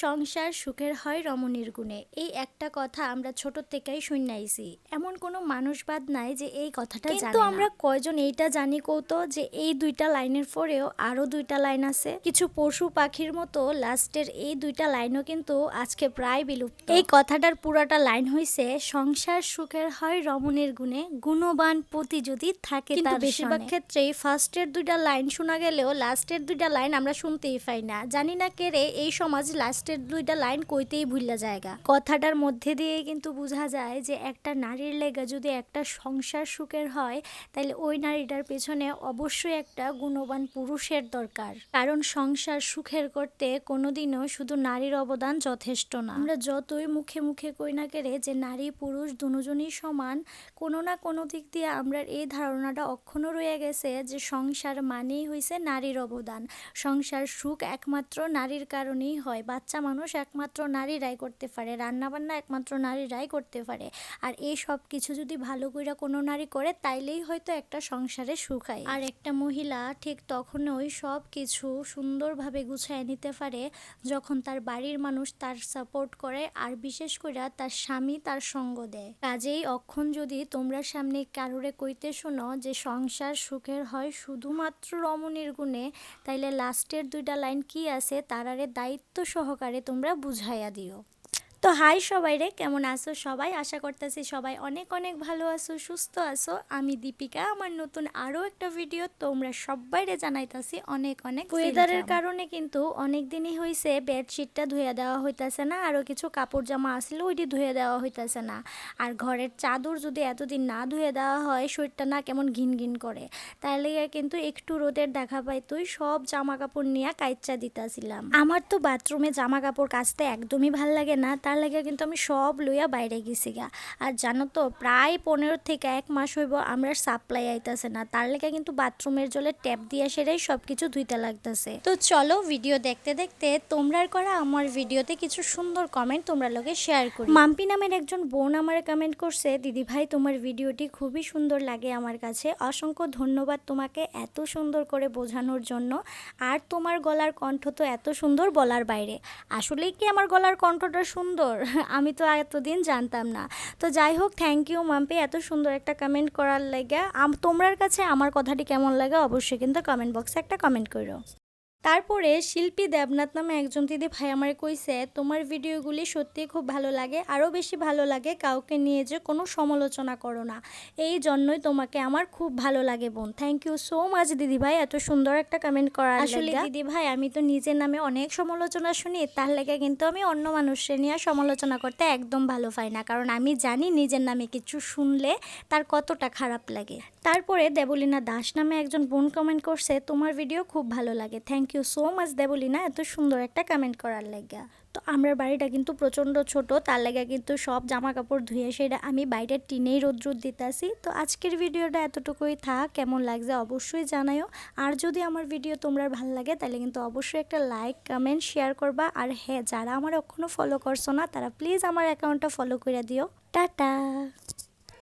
সংসার সুখের হয় রমণীর গুণে, এই একটা কথা আমরা ছোট থেকেই শুনে আইছি। এমন কোনো মানুষবাদ নাই যে এই কথাটা জানে না। কিন্তু আমরা কয়জন এইটা জানি কৌতো যে এই দুইটা লাইনের পরেও আরো দুইটা লাইন আছে। কিছু পশু পাখির মতো লাস্টের এই দুইটা লাইনও কিন্তু আজকে প্রায় বিলুপ্ত। এই কথাটার পুরাটা লাইন হইছে সংসার সুখের হয় রমণীর গুণে, গুণবান পতি যদি থাকে তার বেশিরভাগ ক্ষেত্রেই ফার্স্টের দুইটা লাইন শোনা গেলেও লাস্টের দুইটা লাইন আমরা শুনতেই পাই না। জানি না কেরে এই সমাজ লাস্টের দুইটা লাইন কইতেই ভুললা জায়গা। কথাটার মধ্যে দিয়ে কিন্তু বোঝা যায় যে একটা নারীর লেগা যদি একটা সংসার সুখের হয় তাহলে ওই নারীটার পেছনে অবশ্যই একটা গুণবান পুরুষের দরকার। কারণ সংসার সুখের করতে কোনোদিনও শুধু নারীর অবদান যথেষ্ট না। আমরা যতই মুখে মুখে কই না কেরে যে নারী পুরুষ দুজনই সমান, কোনো না কোনো দিক দিয়ে আমরা এই ধারণাটা অক্ষুণ্ণ রয়ে গেছে যে সংসার মানেই হইছে নারীর অবদান। সংসার সুখ একমাত্র নারীর কারণেই হয়। বাচ্চা মানুষ একমাত্র নারীরাই করতে পারে, রান্নাবান্না একমাত্র নারীরাই করতে পারে। আর এই সব কিছু যদি ভালো করে কোনো নারী করে তাইলেই হয়তো একটা সংসারে সুখ হয়। আর একটা মহিলা ঠিক তখনই সব কিছু সুন্দরভাবে গুছায় নিতে পারে যখন তার বাড়ির মানুষ তার সাপোর্ট করে, আর বিশেষ করে তার স্বামী তার সঙ্গ দেয়। কাজেই অক্ষণ যদি তোমরা সামনে কারোরে কইতে শোনো যে সংসার সুখের হয় শুধুমাত্র রমণীর গুণে, তাইলে লাস্টের দুইটা লাইন কি আছে তারারে দায়িত্ব সহকারে তোমরা বুঝাইয়া দিও। তো হাই সবাই রে, কেমন আছো সবাই? আশা করতেছি সবাই অনেক অনেক ভালো আছো, সুস্থ আছো। আমি দীপিকা, আমার নতুন আরও একটা ভিডিও তোমরা সবাইরে জানাইতাছি অনেক অনেক ওয়েদারের কারণে কিন্তু অনেক দিনই হয়েছে বেডশিটটা ধুয়ে দেওয়া হইতাছে না, আরও কিছু কাপড় জামা আসলে ওইটি ধুয়ে দেওয়া হইতাছে না। আর ঘরের চাদর যদি এতদিন না ধুয়ে দেওয়া হয় শরীরটা না কেমন ঘিন ঘিন করে, তাহলে কিন্তু একটু রোদের দেখা পাইতই সব জামা কাপড় নিয়ে কাইচ্চা দিতাছিলাম। আমার তো বাথরুমে জামা কাপড় কাচতে একদমই ভাল লাগে না, তার লাগে কিন্তু আমি সব লইয়া বাইরে গেছি গা। আর জানো তো প্রায় 15 থেকে 1 মাস হইব আমরা সাপ্লাই আইতাছে না, তার লাগে কিন্তু বাথরুমের জলে ট্যাপ দিয়ে সেটাই সবকিছু ধুইতে লাগতেছে। তো চলো ভিডিও দেখতে দেখতে তোমরার করা আমার ভিডিওতে কিছু সুন্দর কমেন্ট তোমরা লগে শেয়ার করি। মাম্পি নামের একজন বোন আমার কমেন্ট করছে, দিদি ভাই তোমার ভিডিওটি খুবই সুন্দর লাগে আমার কাছে, অসংখ্য ধন্যবাদ তোমাকে এত সুন্দর করে বোঝানোর জন্য। আর তোমার গলার কণ্ঠ তো এত সুন্দর বলার বাইরে। আসলেই কি আমার গলার কণ্ঠটা সুন্দর? আমি তো এতদিন জানতাম না। তো যাই হোক, থ্যাংক ইউ মাম্পি এত সুন্দর একটা কমেন্ট করার লাগে। তোমার কাছে আমার কথাটি কেমন লাগে অবশ্যই কিন্তু কমেন্ট বক্সে একটা কমেন্ট করো। তারপরে শিল্পী দেবনাথ নামে একজন দিদি ভাই আমার কইছে, তোমার ভিডিওগুলি সত্যিই খুব ভালো লাগে, আরও বেশি ভালো লাগে কাউকে নিয়ে যে কোনো সমালোচনা করো না, এই জন্যই তোমাকে আমার খুব ভালো লাগে বোন। থ্যাংক ইউ সো মাচ দিদি ভাই এত সুন্দর একটা কমেন্ট করার। আসলে দিদি ভাই আমি তো নিজের নামে অনেক সমালোচনা শুনি, তার লাগে কিন্তু আমি অন্য মানুষের নিয়ে সমালোচনা করতে একদম ভালো পাই না, কারণ আমি জানি নিজের নামে কিছু শুনলে তার কতটা খারাপ লাগে। তারপরে দেবলীনা দাস নামে একজন বোন কমেন্ট করছে, তোমার ভিডিও খুব ভালো লাগে। Thank you so much Debleena এত সুন্দর একটা কমেন্ট করার লাগা। তো আমার বাড়িটা কিন্তু প্রচণ্ড ছোট, তার লাগা কিন্তু সব জামা কাপড় ধুয়ে সেটা আমি বাইরের টিনেই রোদ দিতেছি। তো আজকের ভিডিওটা এতটুকুই থাক, কেমন লাগছে অবশ্যই জানাও। আর যদি আমার ভিডিও তোমরা ভালো লাগে তাহলে কিন্তু অবশ্যই একটা লাইক কমেন্ট শেয়ার করবা। আর হ্যাঁ, যারা আমার এখনও ফলো করছো না তারা প্লিজ আমার অ্যাকাউন্টটা ফলো করে দিও। টাটা।